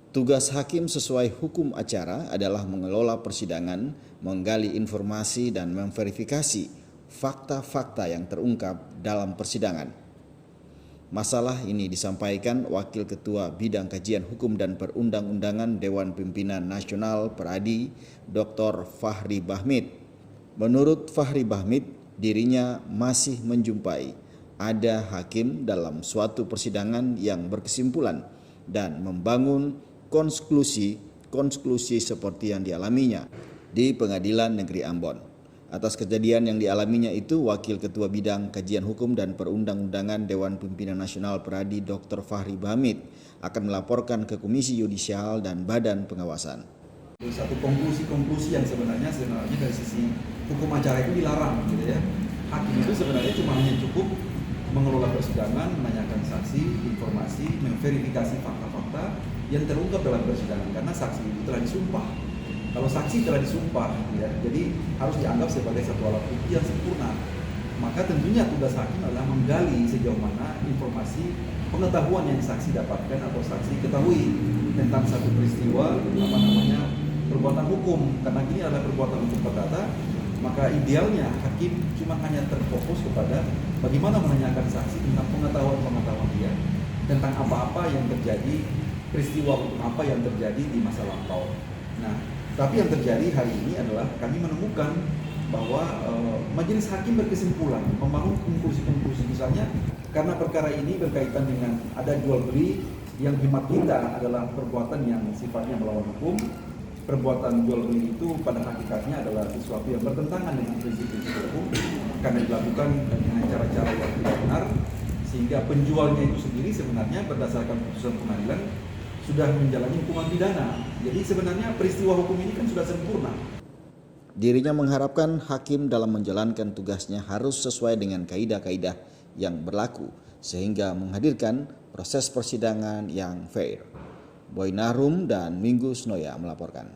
Tugas hakim sesuai hukum acara adalah mengelola persidangan, menggali informasi dan memverifikasi fakta-fakta yang terungkap dalam persidangan. Masalah ini disampaikan Wakil Ketua Bidang Kajian Hukum dan Perundang-undangan Dewan Pimpinan Nasional Peradi, Dr. Fahri Bahmid. Menurut Fahri Bahmid, dirinya masih menjumpai ada hakim dalam suatu persidangan yang berkesimpulan dan membangun konklusi seperti yang dialaminya di Pengadilan Negeri Ambon. Atas kejadian yang dialaminya itu, Wakil Ketua Bidang Kajian Hukum dan Perundang-undangan Dewan Pimpinan Nasional Peradi Dr. Fahri Bahmid akan melaporkan ke Komisi Yudisial dan Badan Pengawasan. Satu konklusi yang sebenarnya dari sisi hukum acara itu dilarang, gitu ya. Hakim itu sebenarnya cuma hanya cukup mengelola persidangan, menanyakan saksi, informasi, memverifikasi fakta-fakta yang terungkap dalam persidangan, karena saksi itu telah disumpah. Kalau saksi telah disumpah, ya, jadi harus dianggap sebagai satu alat bukti yang sempurna. Maka tentunya tugas hakim adalah menggali sejauh mana informasi pengetahuan yang saksi dapatkan atau saksi ketahui tentang satu peristiwa, perbuatan hukum. Karena ini adalah perbuatan hukum perdata, maka idealnya hakim cuma hanya terfokus kepada bagaimana menanyakan saksi tentang pengetahuan dia tentang apa-apa yang terjadi, peristiwa hukum apa yang terjadi di masa lampau. Nah, tapi yang terjadi hari ini adalah kami menemukan bahwa majelis hakim berkesimpulan membangun konklusi misalnya karena perkara ini berkaitan dengan ada jual beli yang hemat kita adalah perbuatan yang sifatnya melawan hukum. Perbuatan jual beli itu pada hakikatnya adalah sesuatu yang bertentangan dengan prinsip-prinsip hukum karena dilakukan dengan cara-cara yang tidak benar, sehingga penjualnya itu sendiri sebenarnya berdasarkan putusan pengadilan sudah menjalani hukuman pidana. Jadi sebenarnya peristiwa hukum ini kan sudah sempurna. Dirinya mengharapkan hakim dalam menjalankan tugasnya harus sesuai dengan kaidah-kaidah yang berlaku sehingga menghadirkan proses persidangan yang fair. Boy Nahrum dan Minggu Snoya melaporkan.